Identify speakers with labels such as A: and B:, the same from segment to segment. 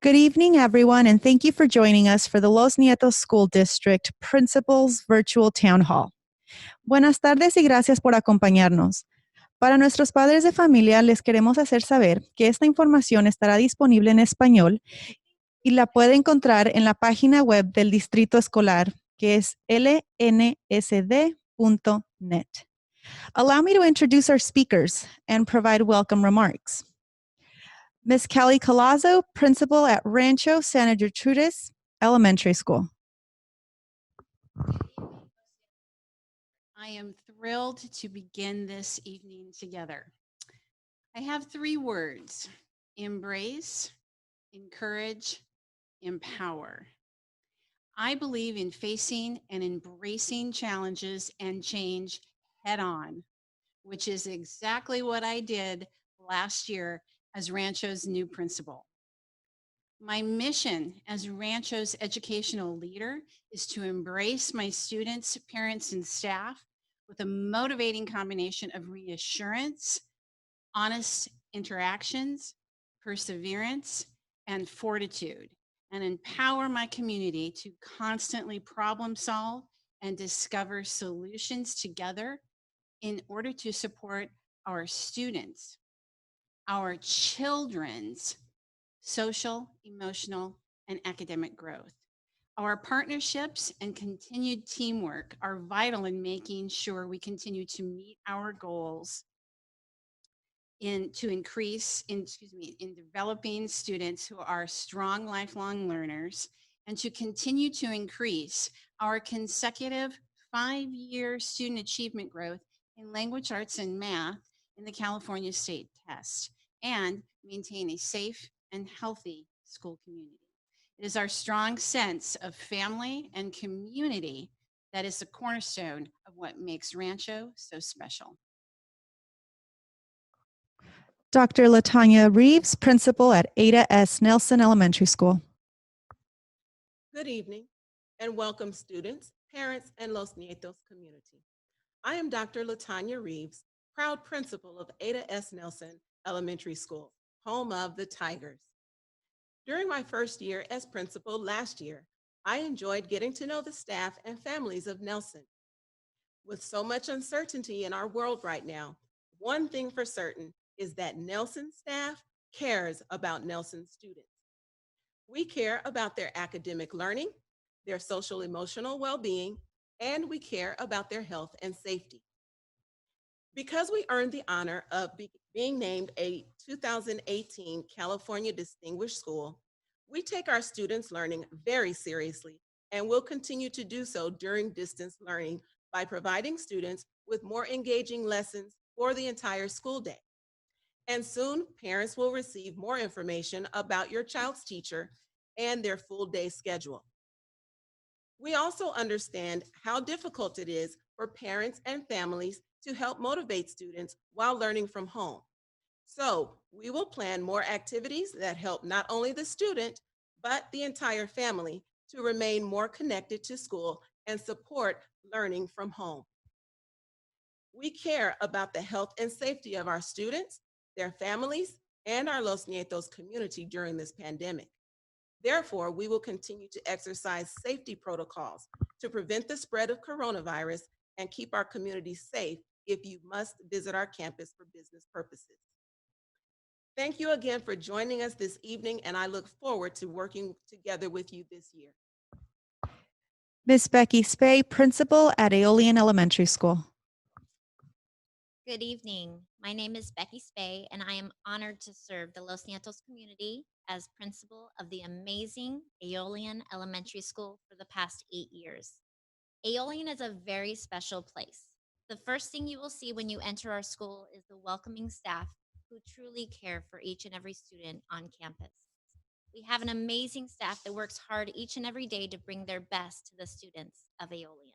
A: Good evening, everyone, and thank you for joining us for the Los Nietos School District Principals Virtual Town Hall. Buenas tardes y gracias por acompañarnos. Para nuestros padres de familia, les queremos hacer saber que esta información estará disponible en español y la puede encontrar en la página web del Distrito Escolar, que es lnsd.net. Allow me to introduce our speakers and provide welcome remarks. Ms. Kelly Colazo, principal at Rancho Santa Gertrudis Elementary School.
B: I am thrilled to begin this evening together. I have three words: embrace, encourage, empower. I believe in facing and embracing challenges and change head on, which is exactly what I did last year as Rancho's new principal. My mission as Rancho's educational leader is to embrace my students, parents, and staff with a motivating combination of reassurance, honest interactions, perseverance, and fortitude, and empower my community to constantly problem solve and discover solutions together in order to support our students, our children's social, emotional, and academic growth. Our partnerships and continued teamwork are vital in making sure we continue to meet our goals in developing students who are strong lifelong learners, and to continue to increase our consecutive 5-year student achievement growth in language arts and math in the California State Test, and maintain a safe and healthy school community. It is our strong sense of family and community that is the cornerstone of what makes Rancho so special.
A: Dr. Latanya Reeves, principal at Ada S. Nelson Elementary School.
C: Good evening and welcome students, parents, and Los Nietos community. I am Dr. Latanya Reeves, proud principal of Ada S. Nelson Elementary School, home of the Tigers. During my first year as principal last year, I enjoyed getting to know the staff and families of Nelson. With so much uncertainty in our world right now, one thing for certain is that Nelson staff cares about Nelson students. We care about their academic learning, their social emotional well-being, and we care about their health and safety. Because we earned the honor of being named a 2018 California Distinguished School, we take our students' learning very seriously and will continue to do so during distance learning by providing students with more engaging lessons for the entire school day. And soon, parents will receive more information about your child's teacher and their full day schedule. We also understand how difficult it is for parents and families to help motivate students while learning from home. So we will plan more activities that help not only the student, but the entire family to remain more connected to school and support learning from home. We care about the health and safety of our students, their families, and our Los Nietos community during this pandemic. Therefore, we will continue to exercise safety protocols to prevent the spread of coronavirus and keep our community safe if you must visit our campus for business purposes. Thank you again for joining us this evening, and I look forward to working together with you this year.
A: Ms. Becky Spey, principal at Aeolian Elementary School.
D: Good evening. My name is Becky Spey, and I am honored to serve the Los Nietos community as principal of the amazing Aeolian Elementary School for the past 8 years. Aeolian is a very special place. The first thing you will see when you enter our school is the welcoming staff who truly care for each and every student on campus. We have an amazing staff that works hard each and every day to bring their best to the students of Aeolian.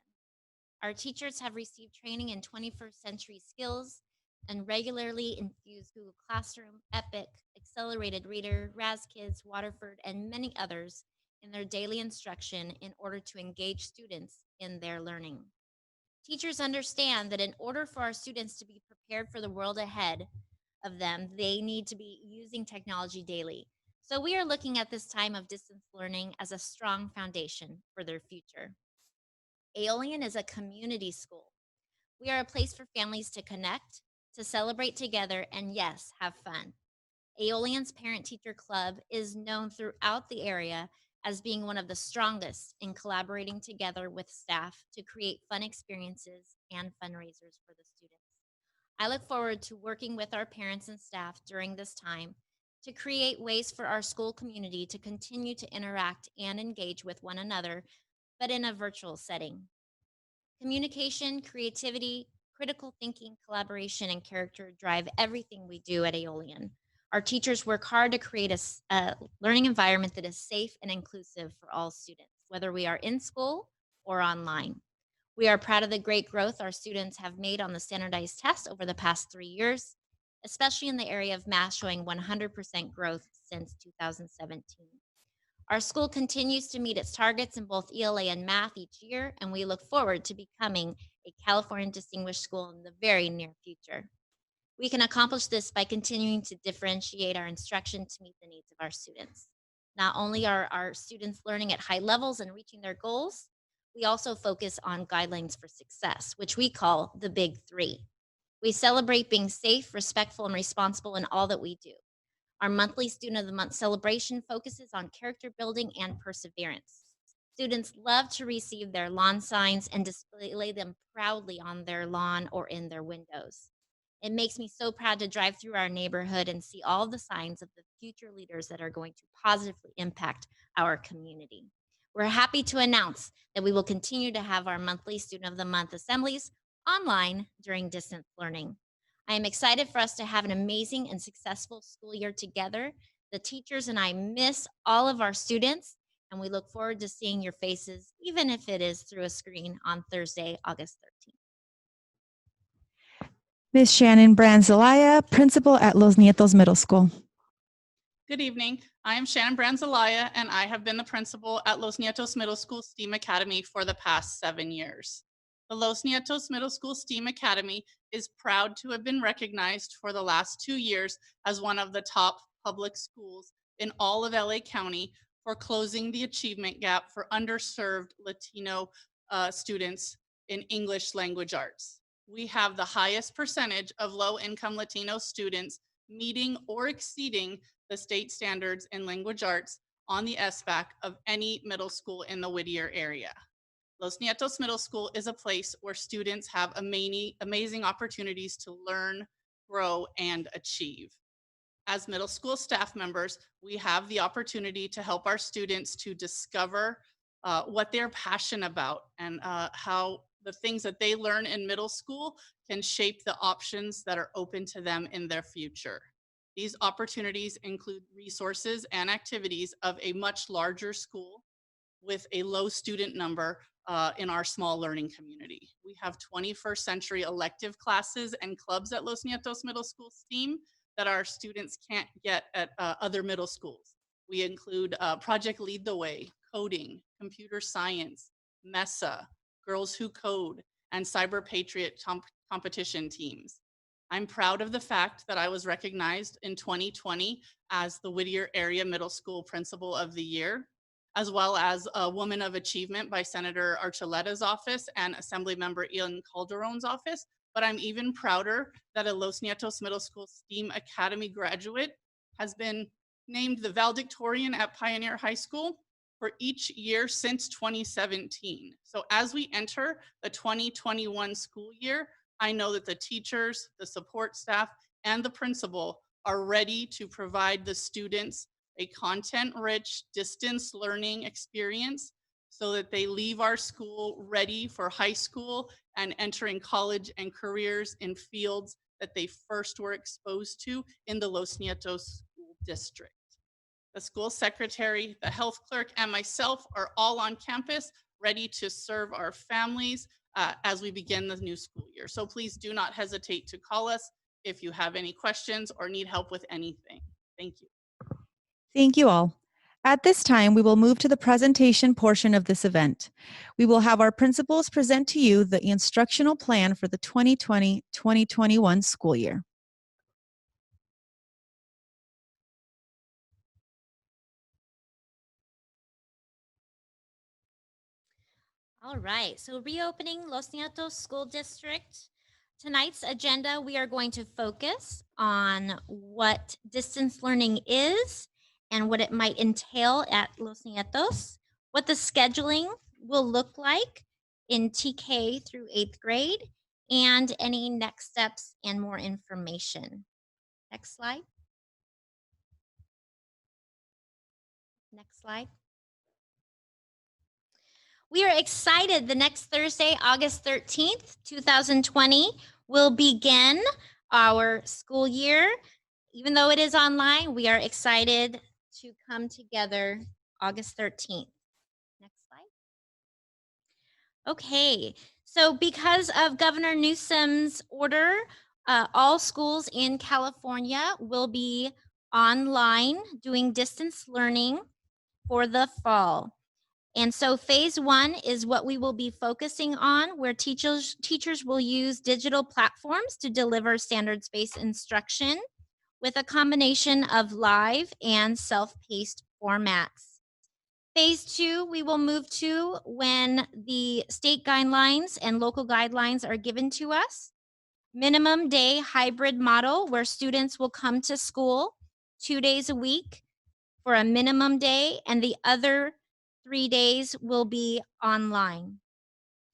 D: Our teachers have received training in 21st century skills and regularly infuse Google Classroom, Epic, Accelerated Reader, RazKids, Waterford, and many others in their daily instruction in order to engage students in their learning. Teachers understand that in order for our students to be prepared for the world ahead of them, they need to be using technology daily. So we are looking at this time of distance learning as a strong foundation for their future. Aeolian is a community school. We are a place for families to connect, to celebrate together, and yes, have fun. Aeolian's Parent Teacher Club is known throughout the area as being one of the strongest in collaborating together with staff to create fun experiences and fundraisers for the students. I look forward to working with our parents and staff during this time to create ways for our school community to continue to interact and engage with one another, but in a virtual setting. Communication, creativity, critical thinking, collaboration, and character drive everything we do at Aeolian. Our teachers work hard to create a learning environment that is safe and inclusive for all students, whether we are in school or online. We are proud of the great growth our students have made on the standardized test over the past 3 years, especially in the area of math, showing 100% growth since 2017. Our school continues to meet its targets in both ELA and math each year, and we look forward to becoming a California Distinguished School in the very near future. We can accomplish this by continuing to differentiate our instruction to meet the needs of our students. Not only are our students learning at high levels and reaching their goals, we also focus on guidelines for success, which we call the Big Three. We celebrate being safe, respectful, and responsible in all that we do. Our monthly Student of the Month celebration focuses on character building and perseverance. Students love to receive their lawn signs and display them proudly on their lawn or in their windows. It makes me so proud to drive through our neighborhood and see all the signs of the future leaders that are going to positively impact our community. We're happy to announce that we will continue to have our monthly Student of the Month assemblies online during distance learning. I am excited for us to have an amazing and successful school year together. The teachers and I miss all of our students, and we look forward to seeing your faces, even if it is through a screen, on Thursday, August 13th.
A: Ms. Shannon Branzelaya, principal at Los Nietos Middle School.
E: Good evening. I am Shannon Branzelaya, and I have been the principal at Los Nietos Middle School STEAM Academy for the past 7 years. The Los Nietos Middle School STEAM Academy is proud to have been recognized for the last 2 years as one of the top public schools in all of LA County for closing the achievement gap for underserved Latino students in English language arts. We have the highest percentage of low-income Latino students meeting or exceeding the state standards in language arts on the SBAC of any middle school in the Whittier area. Los Nietos Middle School is a place where students have amazing opportunities to learn, grow, and achieve. As middle school staff members, we have the opportunity to help our students to discover what they're passionate about and how the things that they learn in middle school can shape the options that are open to them in their future. These opportunities include resources and activities of a much larger school with a low student number in our small learning community. We have 21st century elective classes and clubs at Los Nietos Middle School STEAM that our students can't get at other middle schools. We include Project Lead the Way, coding, computer science, MESA, Girls Who Code, and Cyber Patriot competition teams. I'm proud of the fact that I was recognized in 2020 as the Whittier Area Middle School Principal of the Year, as well as a Woman of Achievement by Senator Archuleta's office and Assemblymember Ian Calderon's office. But I'm even prouder that a Los Nietos Middle School STEAM Academy graduate has been named the valedictorian at Pioneer High School for each year since 2017. So as we enter the 2021 school year, I know that the teachers, the support staff, and the principal are ready to provide the students a content-rich distance learning experience so that they leave our school ready for high school and entering college and careers in fields that they first were exposed to in the Los Nietos School District. The school secretary, the health clerk, and myself are all on campus ready to serve our families as we begin the new school year. So please do not hesitate to call us if you have any questions or need help with anything. Thank you.
A: Thank you all. At this time, we will move to the presentation portion of this event. We will have our principals present to you the instructional plan for the 2020-2021 school year.
D: All right, so reopening Los Nietos School District. Tonight's agenda, we are going to focus on what distance learning is and what it might entail at Los Nietos, what the scheduling will look like in TK through 8th grade, and any next steps and more information. Next slide. Next slide. We are excited. The next Thursday, August 13th, 2020, will begin our school year. Even though it is online, we are excited to come together August 13th. Next slide. Okay, so because of Governor Newsom's order, all schools in California will be online doing distance learning for the fall. And so phase 1 is what we will be focusing on, where teachers will use digital platforms to deliver standards-based instruction with a combination of live and self-paced formats. Phase 2, we will move to when the state guidelines and local guidelines are given to us. Minimum day hybrid model, where students will come to school 2 days a week for a minimum day, and the other 3 days will be online.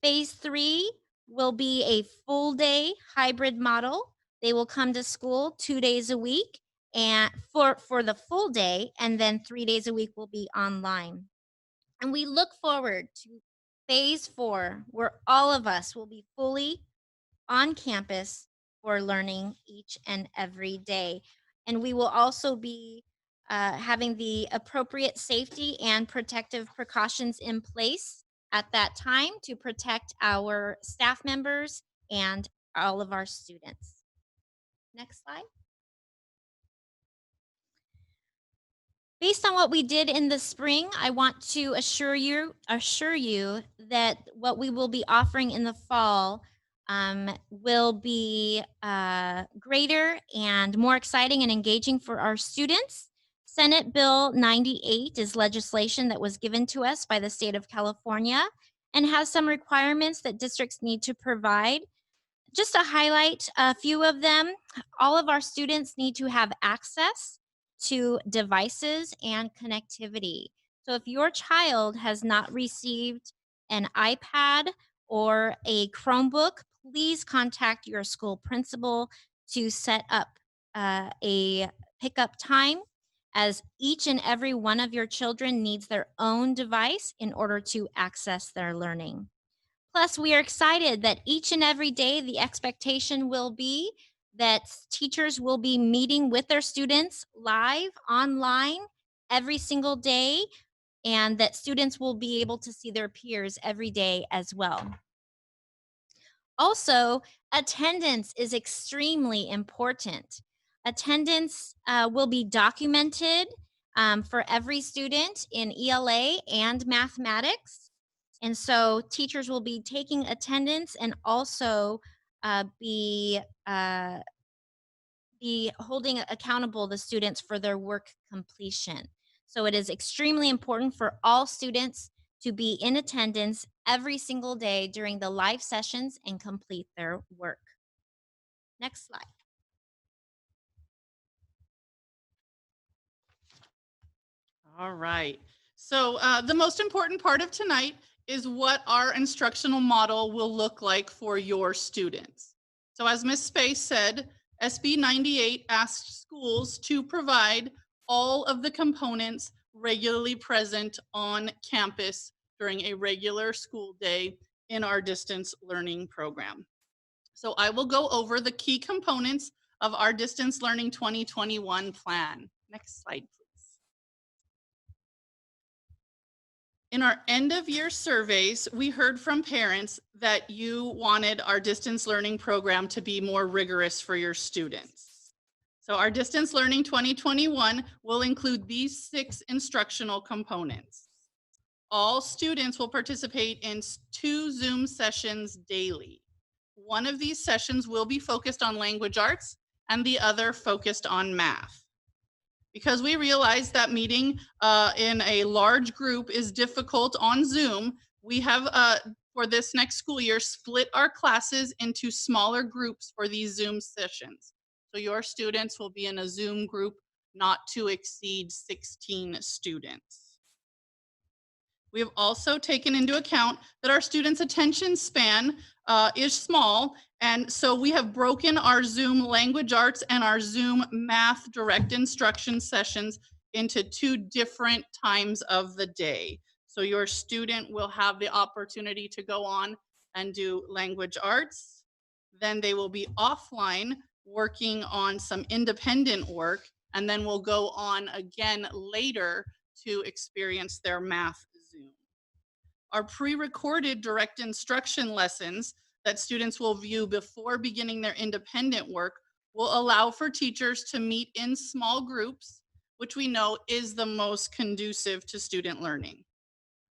D: Phase 3 will be a full day hybrid model. They will come to school 2 days a week and for the full day, and then 3 days a week will be online. And we look forward to phase 4, where all of us will be fully on campus for learning each and every day. And we will also be having the appropriate safety and protective precautions in place at that time to protect our staff members and all of our students. Next slide. Based on what we did in the spring, I want to assure you that what we will be offering in the fall will be greater and more exciting and engaging for our students. Senate Bill 98 is legislation that was given to us by the state of California and has some requirements that districts need to provide. Just to highlight a few of them, all of our students need to have access to devices and connectivity. So if your child has not received an iPad or a Chromebook, please contact your school principal to set up a pickup time, as each and every one of your children needs their own device in order to access their learning. Plus, we are excited that each and every day the expectation will be that teachers will be meeting with their students live, online, every single day, and that students will be able to see their peers every day as well. Also, attendance is extremely important. Attendance will be documented for every student in ELA and mathematics. And so teachers will be taking attendance and also be holding accountable the students for their work completion. So it is extremely important for all students to be in attendance every single day during the live sessions and complete their work. Next slide.
E: All right. So the most important part of tonight is what our instructional model will look like for your students. So as Ms. Space said, SB 98 asks schools to provide all of the components regularly present on campus during a regular school day in our distance learning program. So I will go over the key components of our Distance Learning 2021 plan. Next slide, please. In our end of year surveys, we heard from parents that you wanted our distance learning program to be more rigorous for your students. So our Distance Learning 2021 will include these 6 instructional components. All students will participate in 2 Zoom sessions daily. One of these sessions will be focused on language arts and the other focused on math. Because we realize that meeting in a large group is difficult on Zoom, We have, for this next school year, split our classes into smaller groups for these Zoom sessions. So your students will be in a Zoom group not to exceed 16 students. We have also taken into account that our students' attention span is small, and so we have broken our Zoom language arts and our Zoom math direct instruction sessions into 2 different times of the day. So your student will have the opportunity to go on and do language arts. Then they will be offline working on some independent work, and then we'll go on again later to experience their math Zoom. Our pre-recorded direct instruction lessons that students will view before beginning their independent work will allow for teachers to meet in small groups, which we know is the most conducive to student learning.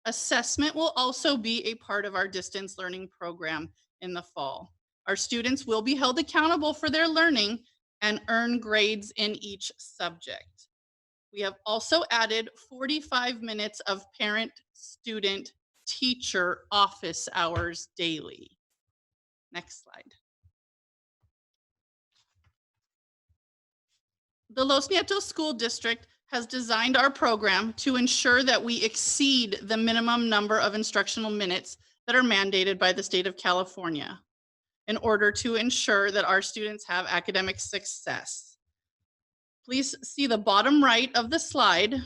E: Assessment will also be a part of our distance learning program in the fall. Our students will be held accountable for their learning and earn grades in each subject. We have also added 45 minutes of parent-student teacher office hours daily. Next slide. The Los Nietos School District has designed our program to ensure that we exceed the minimum number of instructional minutes that are mandated by the state of California in order to ensure that our students have academic success. Please see the bottom right of the slide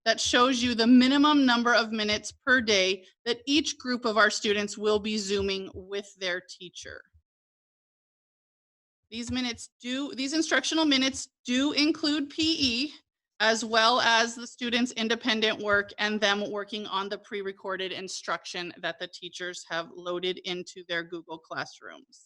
E: that shows you the minimum number of minutes per day that each group of our students will be Zooming with their teacher. These instructional minutes do include PE, as well as the students' independent work and them working on the pre-recorded instruction that the teachers have loaded into their Google Classrooms.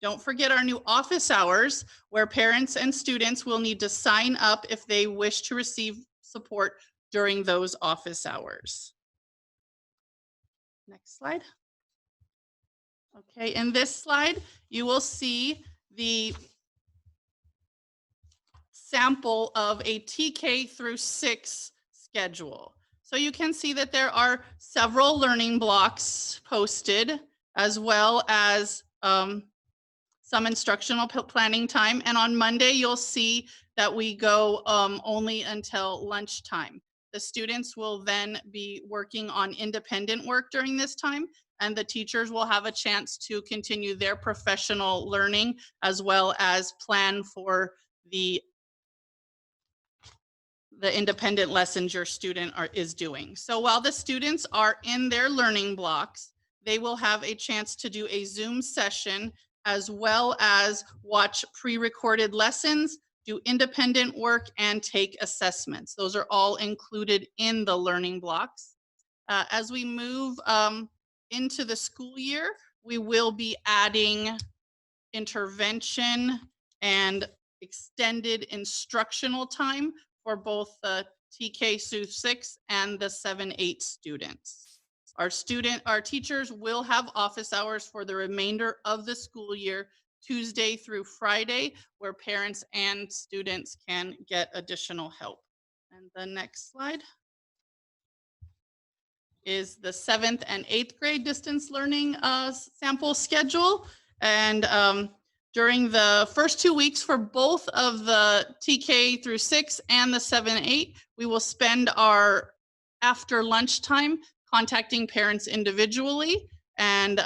E: Don't forget our new office hours, where parents and students will need to sign up if they wish to receive support during those office hours. Next slide. Okay, in this slide, you will see the sample of a TK through 6 schedule. So you can see that there are several learning blocks posted, as well as some instructional planning time. And on Monday, you'll see that we go only until lunchtime. The students will then be working on independent work during this time, and the teachers will have a chance to continue their professional learning, as well as plan for the independent lessons your student is doing. So while the students are in their learning blocks, they will have a chance to do a Zoom session, as well as watch pre-recorded lessons, do independent work, and take assessments. Those are all included in the learning blocks. As we move into the school year, we will be adding intervention and extended instructional time for both the TK through 6 and the 7-8 students. Our teachers will have office hours for the remainder of the school year, Tuesday through Friday, where parents and students can get additional help. And the next slide is the 7th and 8th grade distance learning sample schedule. And during the first 2 weeks for both of the TK through 6 and the 7-8, we will spend our after lunchtime contacting parents individually and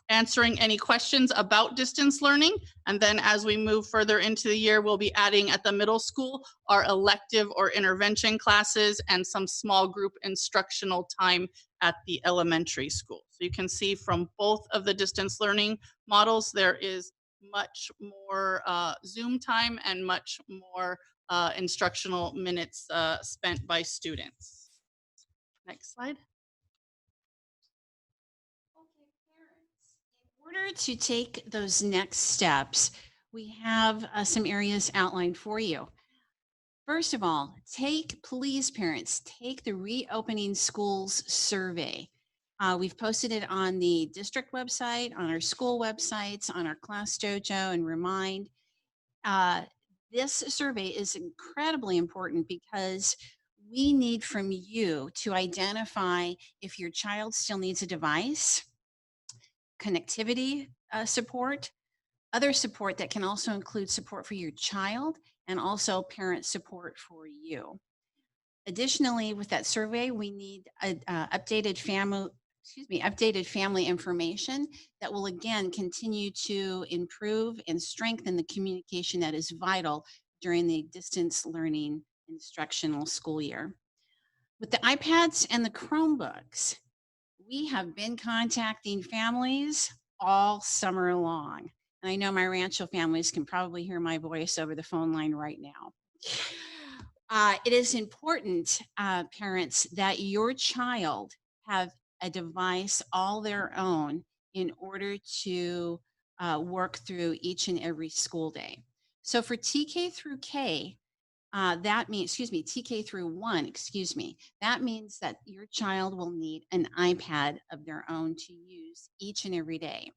E: answering any questions about distance learning. And then as we move further into the year, we'll be adding at the middle school our elective or intervention classes and some small group instructional time at the elementary school. So you can see from both of the distance learning models, there is much more Zoom time and much more instructional minutes spent by students. Next slide.
B: In order to take those next steps, we have some areas outlined for you. First of all, please parents, take the Reopening Schools survey. We've posted it on the district website, on our school websites, on our Class Dojo and Remind. This survey is incredibly important because we need from you to identify if your child still needs a device, connectivity support, other support that can also include support for your child and also parent support for you. Additionally, with that survey, we need updated family information that will again continue to improve and strengthen the communication that is vital during the distance learning instructional school year. With the iPads and the Chromebooks, we have been contacting families all summer long. And I know my Rancho families can probably hear my voice over the phone line right now. It is important, parents, that your child have a device all their own in order to work through each and every school day. So for TK through K, that means, TK through 1, that means that your child will need an iPad of their own to use each and every day.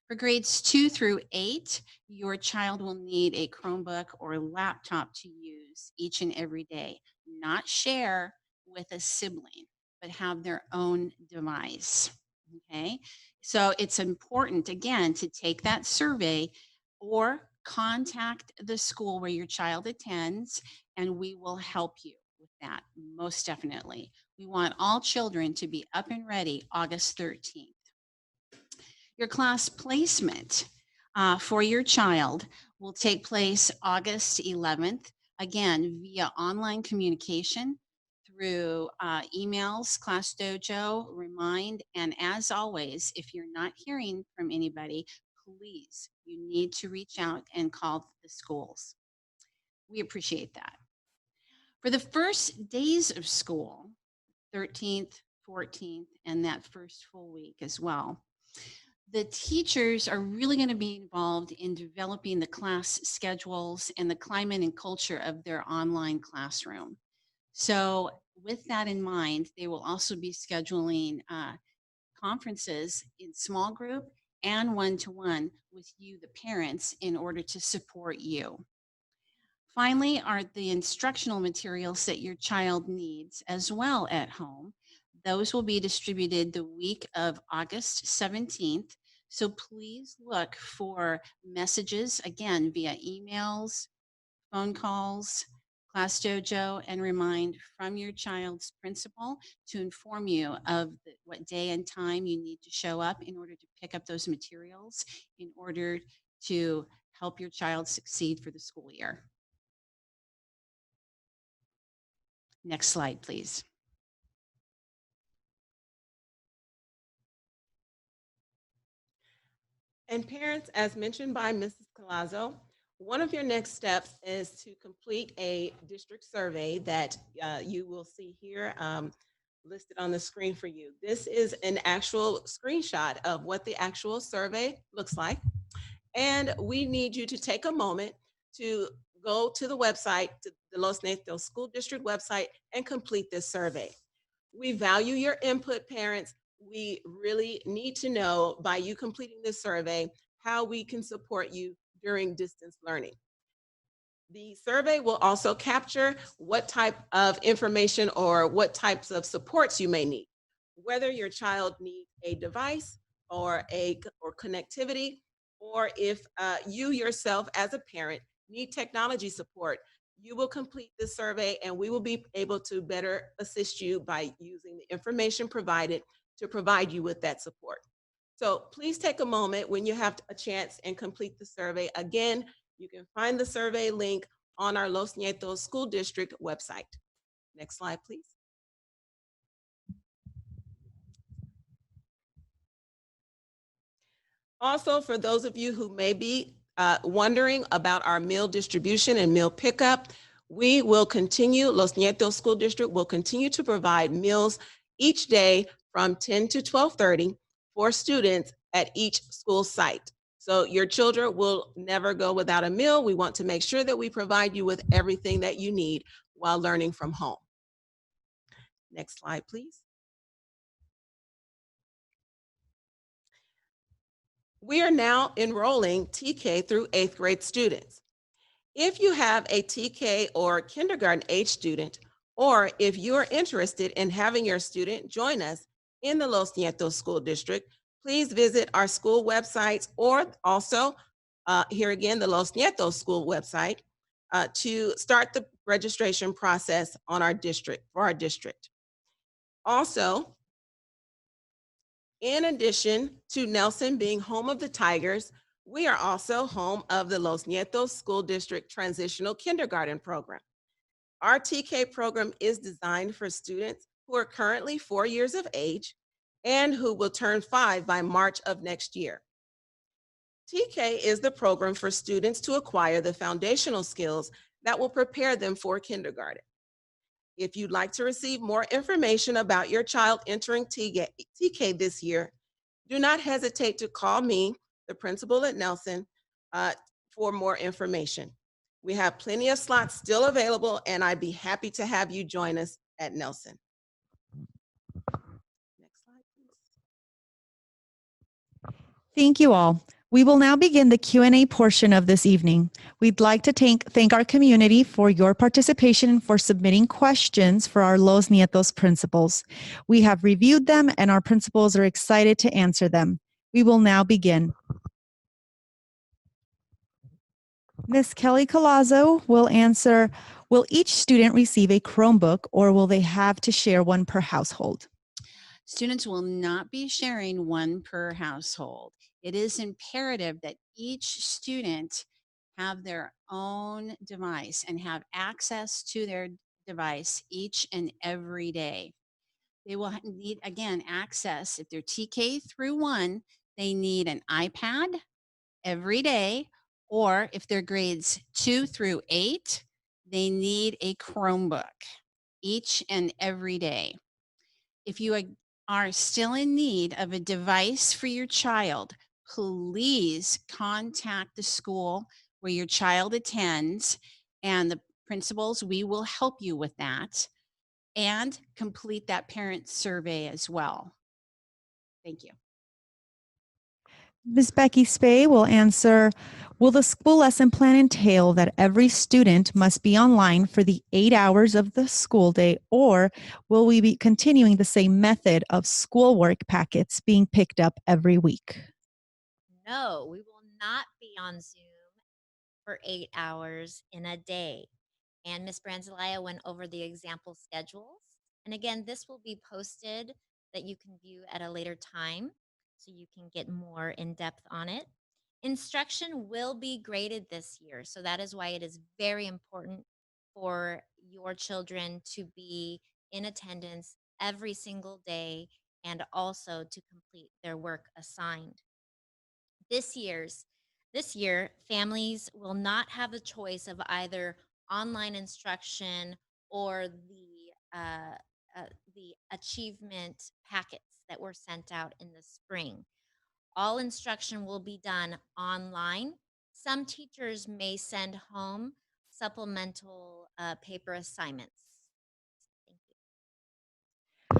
B: For grades 2 through 8, your child will need a Chromebook or laptop to use each and every day, not share with a sibling, but have their own device. Okay, so it's important, again, to take that survey or contact the school where your child attends, and we will help you with that, most definitely. We want all children to be up and ready August 13th. Your class placement for your child will take place August 11th, again, via online communication through emails, Class Dojo, Remind, and as always, if you're not hearing from anybody, please, you need to reach out and call the schools. We appreciate that. For the first days of school, 13th, 14th, and that first full week as well, the teachers are really going to be involved in developing the class schedules and the climate and culture of their online classroom. So with that in mind, they will also be scheduling conferences in small group and one-to-one with you, the parents, in order to support you. Finally, are the instructional materials that your child needs as well at home. Those will be distributed the week of August 17th. So please look for messages, again, via emails, phone calls, Class Dojo, and Remind from your child's principal to inform you of what day and time you need to show up in order to pick up those materials in order to help your child succeed for the school year. Next slide, please.
C: And parents, as mentioned by Mrs. Collazo, one of your next steps is to complete a district survey that you will see here listed on the screen for you. This is an actual screenshot of what the actual survey looks like. And we need you to take a moment to go to the website, to the Los Nietos School District website, and complete this survey. We value your input, parents. We really need to know, by you completing this survey, how we can support you during distance learning. The survey will also capture what type of information or what types of supports you may need, whether your child needs a device or connectivity, or if you yourself as a parent need technology support. You will complete this survey and we will be able to better assist you by using the information provided to provide you with that support. So please take a moment when you have a chance and complete the survey. Again, you can find the survey link on our Los Nietos School District website. Next slide, please. Also, for those of you who may be wondering about our meal distribution and meal pickup, we will continue, Los Nietos School District will continue to provide meals each day from 10 to 12:30 for students at each school site. So your children will never go without a meal. We want to make sure that we provide you with everything that you need while learning from home. Next slide, please. We are now enrolling TK through 8th grade students. If you have a TK or kindergarten age student, Or if you are interested in having your student join us in the Los Nietos School District, please visit our school websites or also here again, the Los Nietos School website to start the registration process on our district, for our district. Also, in addition to Nelson being home of the Tigers, we are also home of the Los Nietos School District Transitional Kindergarten Program. Our TK program is designed for students who are currently 4 years of age and who will turn 5 by March of next year. TK is the program for students to acquire the foundational skills that will prepare them for kindergarten. If you'd like to receive more information about your child entering TK this year, do not hesitate to call me, the principal at Nelson, for more information. We have plenty of slots still available, and I'd be happy to have you join us at Nelson. Next slide, please.
A: Thank you all. We will now begin the Q&A portion of this evening. We'd like to thank our community for your participation and for submitting questions for our Los Nietos principals. We have reviewed them and our principals are excited to answer them. We will now begin. Ms. Kelly Colazzo will answer, will each student receive a Chromebook or will they have to share one per household?
B: Students will not be sharing one per household. It is imperative that each student have their own device and have access to their device each and every day. They will need, again, access. If they're TK through 1, they need an iPad every day, or if they're grades 2 through 8, they need a Chromebook each and every day. If you are still in need of a device for your child, please contact the school where your child attends and the principals. We will help you with that and complete that parent survey as well. Thank you.
A: Ms. Becky Spey will answer, will the school lesson plan entail that every student must be online for the 8 hours of the school day, or will we be continuing the same method of schoolwork packets being picked up every week?
D: No, we will not be on Zoom for 8 hours in a day. And Ms. Branzelaya went over the example schedules. And again, this will be posted that you can view at a later time so you can get more in depth on it. Instruction will be graded this year. So that is why it is very important for your children to be in attendance every single day and also to complete their work assigned. This year, families will not have the choice of either online instruction or the achievement packets that were sent out in the spring. All instruction will be done online. Some teachers may send home supplemental paper assignments. Thank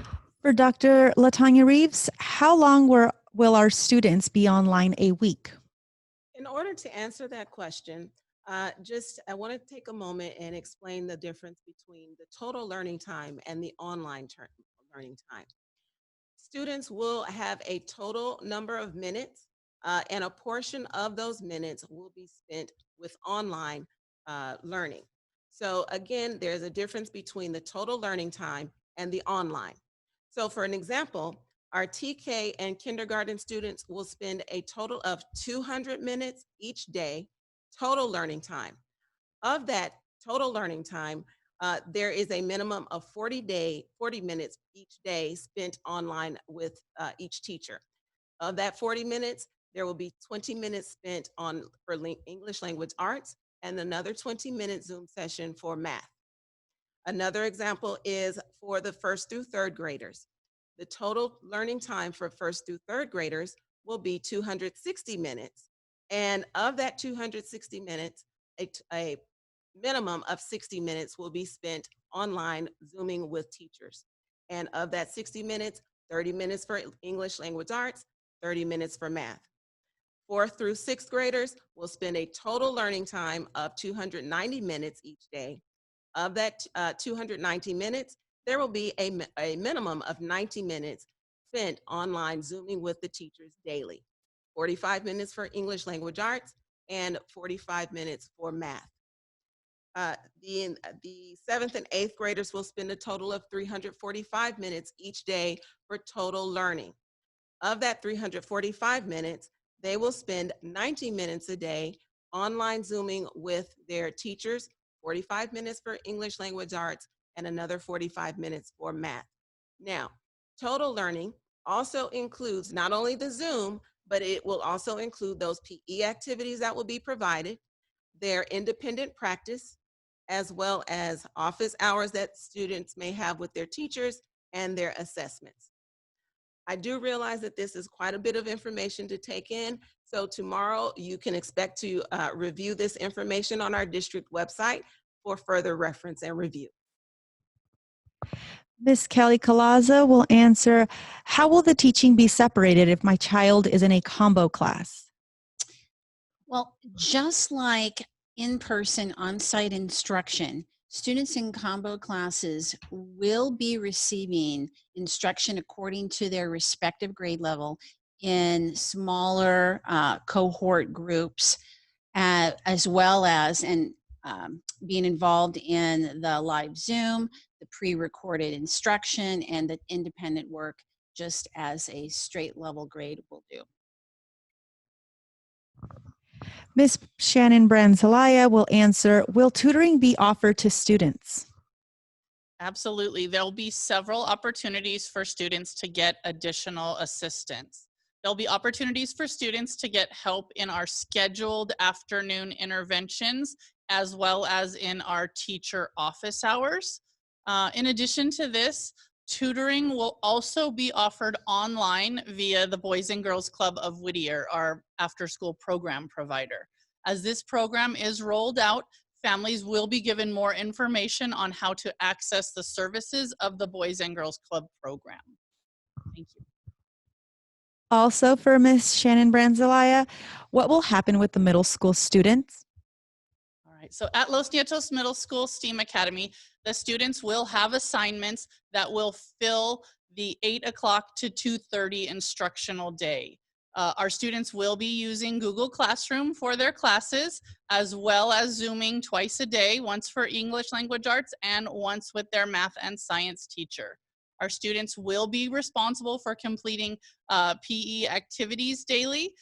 D: you.
A: For Dr. Latanya Reeves, how long will our students be online a week?
C: In order to answer that question, I want to take a moment and explain the difference between the total learning time and the online learning time. Students will have a total number of minutes, and a portion of those minutes will be spent with online learning. So again, there's a difference between the total learning time and the online. So for an example, our TK and kindergarten students will spend a total of 200 minutes each day, total learning time. Of that total learning time, there is a minimum of 40 minutes each day spent online with each teacher. Of that 40 minutes, there will be 20 minutes spent for English language arts and another 20-minute Zoom session for math. Another example is for the first through third graders. The total learning time for first through third graders will be 260 minutes. And of that 260 minutes, a minimum of 60 minutes will be spent online Zooming with teachers. And of that 60 minutes, 30 minutes for English language arts, 30 minutes for math. Fourth through sixth graders will spend a total learning time of 290 minutes each day. Of that 290 minutes, there will be a minimum of 90 minutes spent online Zooming with the teachers daily. 45 minutes for English language arts and 45 minutes for math. The 7th and 8th graders will spend a total of 345 minutes each day for total learning. Of that 345 minutes, they will spend 90 minutes a day online Zooming with their teachers, 45 minutes for English language arts, and another 45 minutes for math. Now, total learning also includes not only the Zoom, but it will also include those PE activities that will be provided, their independent practice, as well as office hours that students may have with their teachers and their assessments. I do realize that this is quite a bit of information to take in, so tomorrow you can expect to review this information on our district website for further reference and review.
A: Ms. Kelly Colaza will answer, how will the teaching be separated if my child is in a combo class?
B: Well, just like in-person on-site instruction, students in combo classes will be receiving instruction according to their respective grade level in smaller cohort groups, as well as being involved in the live Zoom, the pre-recorded instruction, and the independent work, just as a straight level grade will do.
A: Ms. Shannon Branzalaya will answer, will tutoring be offered to students?
E: Absolutely. There'll be several opportunities for students to get additional assistance. There'll be opportunities for students to get help in our scheduled afternoon interventions, as well as in our teacher office hours. In addition to this, tutoring will also be offered online via the Boys and Girls Club of Whittier, our after-school program provider. As this program is rolled out, families will be given more information on how to access the services of the Boys and Girls Club program. Thank you.
A: Also for Ms. Shannon Branzalaya, what will happen with the middle school students?
E: All right, so at Los Nietos Middle School STEAM Academy, the students will have assignments that will fill the 8 o'clock to 2:30 instructional day. Our students will be using Google Classroom for their classes, as well as Zooming twice a day, once for English language arts and once with their math and science teacher. Our students will be responsible for completing PE activities daily,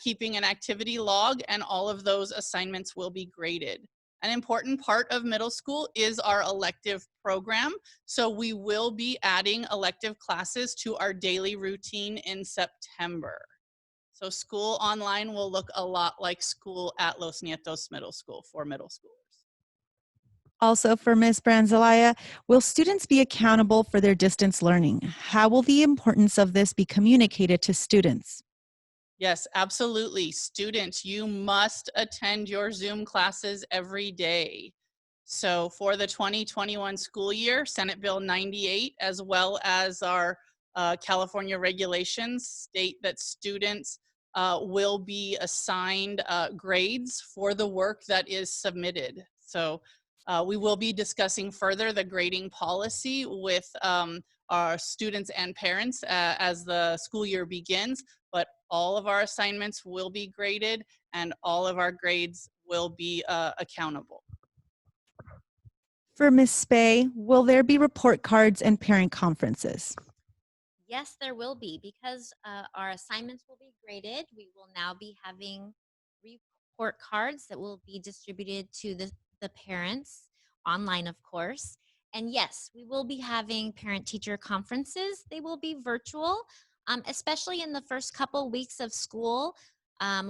E: keeping an activity log, and all of those assignments will be graded. An important part of middle school is our elective program, so we will be adding elective classes to our daily routine in September. So school online will look a lot like school at Los Nietos Middle School for middle schoolers.
A: Also for Ms. Branzalaya, will students be accountable for their distance learning? How will the importance of this be communicated to students?
E: Yes, absolutely. Students, you must attend your Zoom classes every day. So for the 2021 school year, Senate Bill 98, as well as our California regulations, state that students will be assigned grades for the work that is submitted. So we will be discussing further the grading policy with our students and parents as the school year begins, but all of our assignments will be graded and all of our grades will be accountable.
A: For Ms. Spey, will there be report cards and parent conferences?
D: Yes, there will be. Because our assignments will be graded, we will now be having report cards that will be distributed to the parents online, of course. And yes, we will be having parent-teacher conferences. They will be virtual, especially in the first couple weeks of school,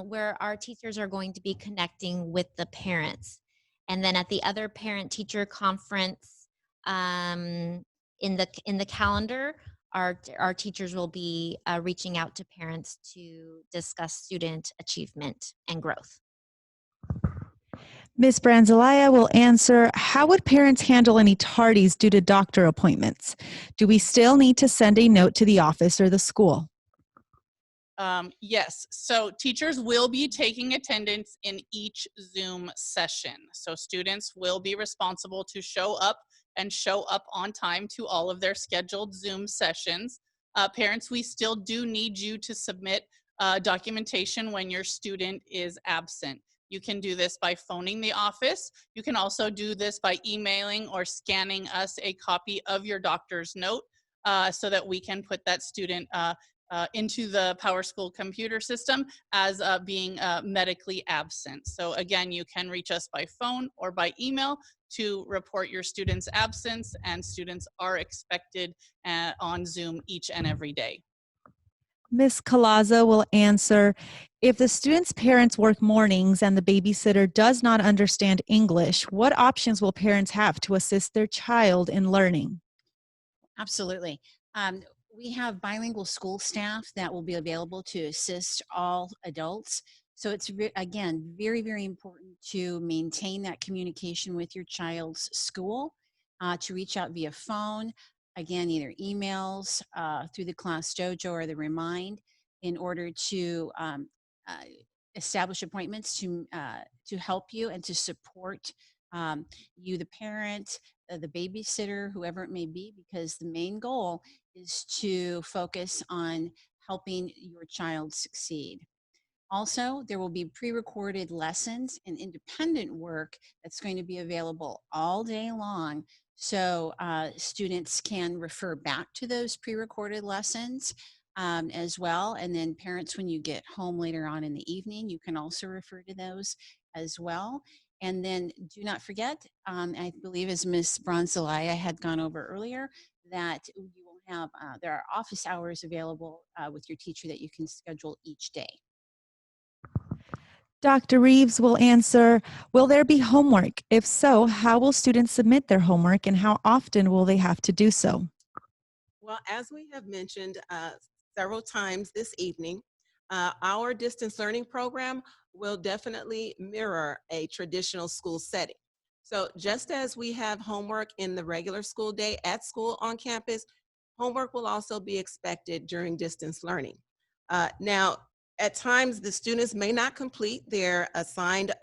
D: where our teachers are going to be connecting with the parents. And then at the other parent-teacher conference in the calendar, our teachers will be reaching out to parents to discuss student achievement and growth.
A: Ms. Branzalaya will answer, how would parents handle any tardies due to doctor appointments? Do we still need to send a note to the office or the school?
E: Yes, so teachers will be taking attendance in each Zoom session. So students will be responsible to show up and show up on time to all of their scheduled Zoom sessions. Parents, we still do need you to submit documentation when your student is absent. You can do this by phoning the office. You can also do this by emailing or scanning us a copy of your doctor's note so that we can put that student into the PowerSchool computer system as being medically absent. So again, you can reach us by phone or by email to report your student's absence, and students are expected on Zoom each and every day.
A: Ms. Calaza will answer, if the student's parents work mornings and the babysitter does not understand English, what options will parents have to assist their child in learning?
F: Absolutely. We have bilingual school staff that will be available to assist all adults. So it's, again, very, very important to maintain that communication with your child's school, to reach out via phone, again, either emails through the Class Dojo or the Remind, in order to establish appointments to help you and to support you, the parent, the babysitter, whoever it may be, because the main goal is to focus on helping your child succeed. Also, there will be pre-recorded lessons and independent work that's going to be available all day long. So students can refer back to those pre-recorded lessons as well. And then parents, when you get home later on in the evening, you can also refer to those as well. And then do not forget, I believe as Ms. Bronzelaya had gone over earlier, that you will have, there are office hours available with your teacher that you can schedule each day.
A: Dr. Reeves will answer, will there be homework? If so, how will students submit their homework and how often will they have to do so?
C: Well, as we have mentioned several times this evening, our distance learning program will definitely mirror a traditional school setting. So just as we have homework in the regular school day at school on campus, homework will also be expected during distance learning. Now, at times, the students may not complete their assigned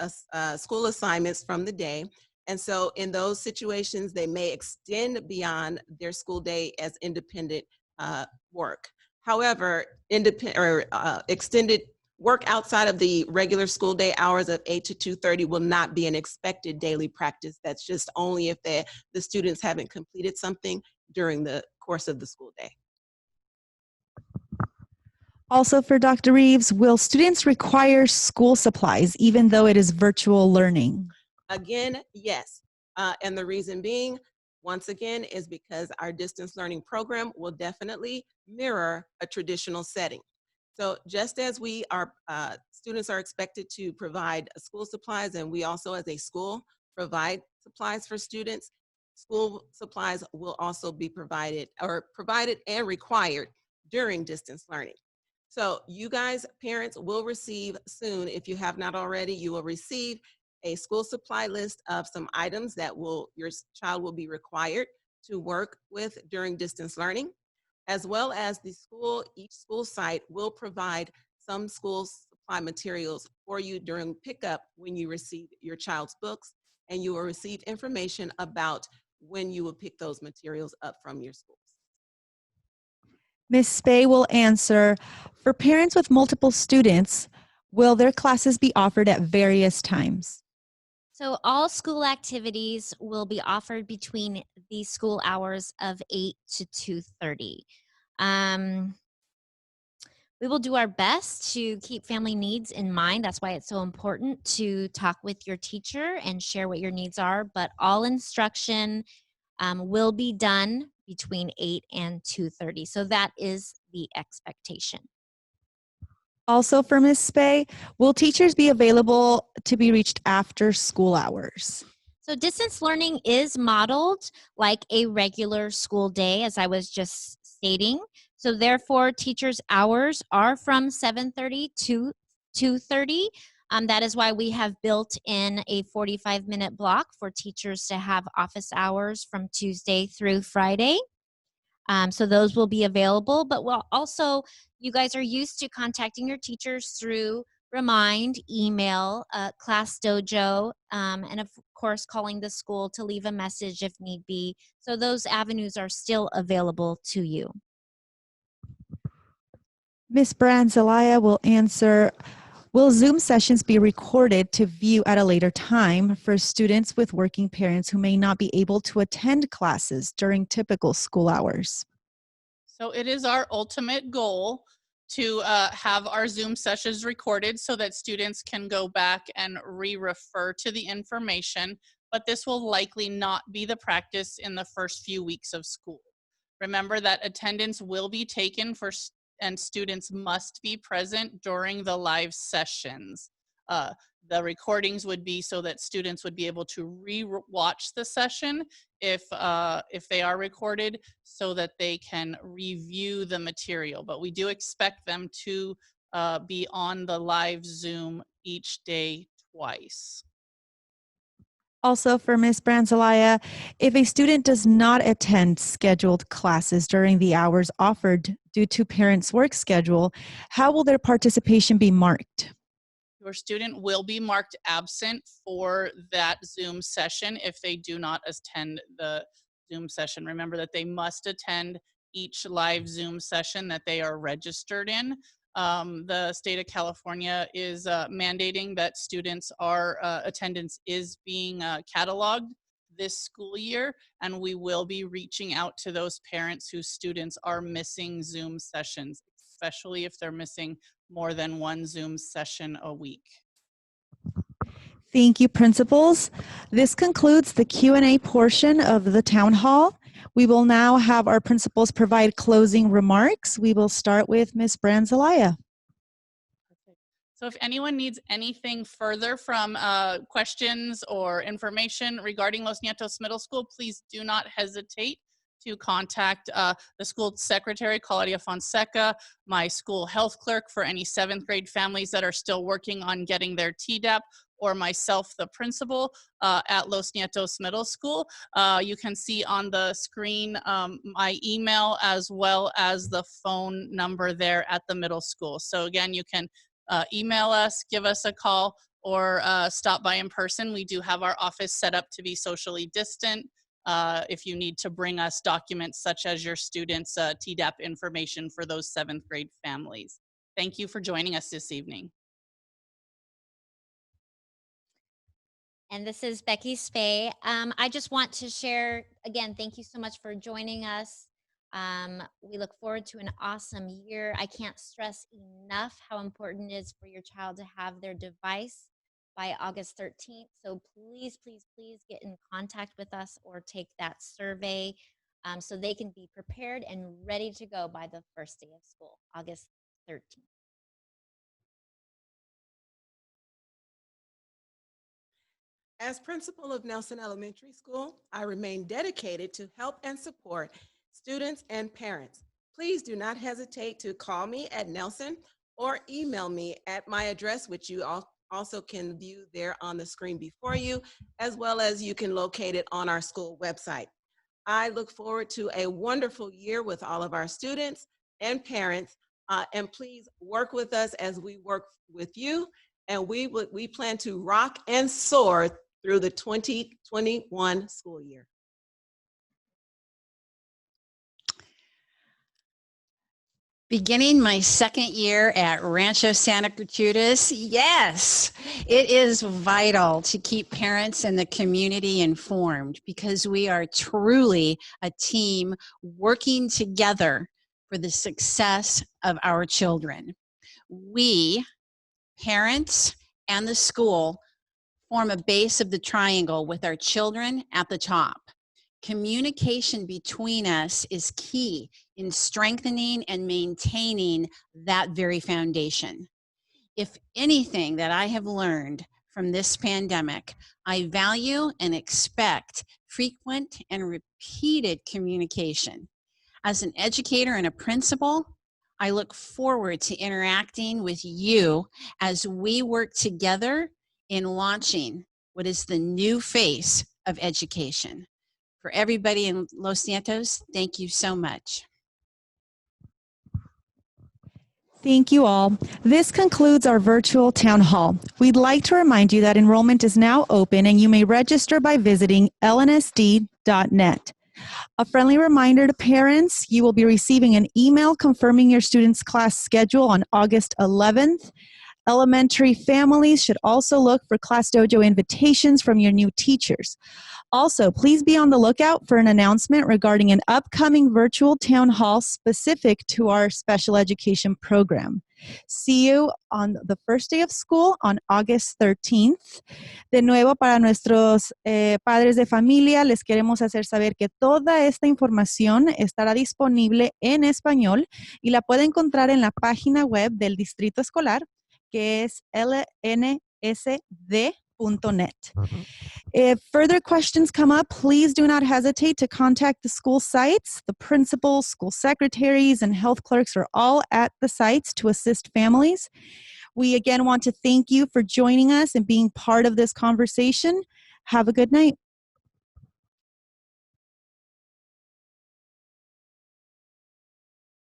C: school assignments from the day. And so in those situations, they may extend beyond their school day as independent work. However, extended work outside of the regular school day hours of 8 to 2:30 will not be an expected daily practice. That's just only if the students haven't completed something during the course of the school day.
A: Also for Dr. Reeves, will students require school supplies even though it is virtual learning?
C: Again, yes. And the reason being, once again, is because our distance learning program will definitely mirror a traditional setting. So just as we are, students are expected to provide school supplies, and we also as a school provide supplies for students, school supplies will also be provided and required during distance learning. So you guys, parents, will receive soon, if you have not already, you will receive a school supply list of some items that your child will be required to work with during distance learning, as well as each school site will provide some school supply materials for you during pickup when you receive your child's books, and you will receive information about when you will pick those materials up from your schools.
A: Ms. Spey will answer, for parents with multiple students, will their classes be offered at various times?
D: So all school activities will be offered between the school hours of 8 to 2:30. We will do our best to keep family needs in mind. That's why it's so important to talk with your teacher and share what your needs are. But all instruction will be done between 8 and 2:30. So that is the expectation.
A: Also for Ms. Spey, will teachers be available to be reached after school hours?
D: So distance learning is modeled like a regular school day, as I was just stating. So therefore, teachers' hours are from 7:30 to 2:30. That is why we have built in a 45-minute block for teachers to have office hours from Tuesday through Friday. So those will be available, but we'll also, you guys are used to contacting your teachers through Remind, email, Class Dojo, and of course calling the school to leave a message if need be. So those avenues are still available to you.
A: Ms. Branzelaya will answer, will Zoom sessions be recorded to view at a later time for students with working parents who may not be able to attend classes during typical school hours?
E: So it is our ultimate goal to have our Zoom sessions recorded so that students can go back and re-refer to the information, but this will likely not be the practice in the first few weeks of school. Remember that attendance will be taken and students must be present during the live sessions. The recordings would be so that students would be able to re-watch the session if they are recorded, so that they can review the material. But we do expect them to be on the live Zoom each day twice.
A: Also for Ms. Branzelaya, if a student does not attend scheduled classes during the hours offered due to parents' work schedule, how will their participation be marked?
E: Your student will be marked absent for that Zoom session if they do not attend the Zoom session. Remember that they must attend each live Zoom session that they are registered in. The state of California is mandating that students are attendance is being cataloged this school year, and we will be reaching out to those parents whose students are missing Zoom sessions, especially if they're missing more than one Zoom session a week.
A: Thank you, principals. This concludes the Q&A portion of the town hall. We will now have our principals provide closing remarks. We will start with Ms. Branzelaya.
E: So if anyone needs anything further from questions or information regarding Los Nietos Middle School, please do not hesitate to contact the school secretary, Claudia Fonseca, my school health clerk for any 7th grade families that are still working on getting their TDAP, or myself, the principal at Los Nietos Middle School. You can see on the screen my email as well as the phone number there at the middle school. So again, you can email us, give us a call, or stop by in person. We do have our office set up to be socially distant. If you need to bring us documents such as your students' TDAP information for those 7th grade families. Thank you for joining us this evening.
D: And this is Becky Spey. I just want to share, again, thank you so much for joining us. We look forward to an awesome year. I can't stress enough how important it is for your child to have their device by August 13th. So please, please, please get in contact with us or take that survey so they can be prepared and ready to go by the first day of school, August 13th.
C: As principal of Nelson Elementary School, I remain dedicated to help and support students and parents. Please do not hesitate to call me at Nelson or email me at my address, which you also can view there on the screen before you, as well as you can locate it on our school website. I look forward to a wonderful year with all of our students and parents, and please work with us as we work with you, and we plan to rock and soar through the 2021 school year.
F: Beginning my 2nd year at Rancho Santa Gertrudis, yes, it is vital to keep parents and the community informed because we are truly a team working together for the success of our children. We, parents, and the school form a base of the triangle with our children at the top. Communication between us is key in strengthening and maintaining that very foundation. If anything that I have learned from this pandemic, I value and expect frequent and repeated communication. As an educator and a principal, I look forward to interacting with you as we work together in launching what is the new face of education. For everybody in Los Nietos, thank you so much.
A: Thank you all. This concludes our virtual town hall. We'd like to remind you that enrollment is now open and you may register by visiting lnsd.net. A friendly reminder to parents, you will be receiving an email confirming your student's class schedule on August 11th. Elementary families should also look for Class Dojo invitations from your new teachers. Also, please be on the lookout for an announcement regarding an upcoming virtual town hall specific to our special education program. See you on the first day of school on August 13th. De nuevo, para nuestros padres de familia, les queremos hacer saber que toda esta información estará disponible en español y la puede encontrar en la página web del Distrito Escolar, que es lnsd.net. If further questions come up, please do not hesitate to contact the school sites. The principals, school secretaries, and health clerks are all at the sites to assist families. We again want to thank you for joining us and being part of this conversation. Have a good night.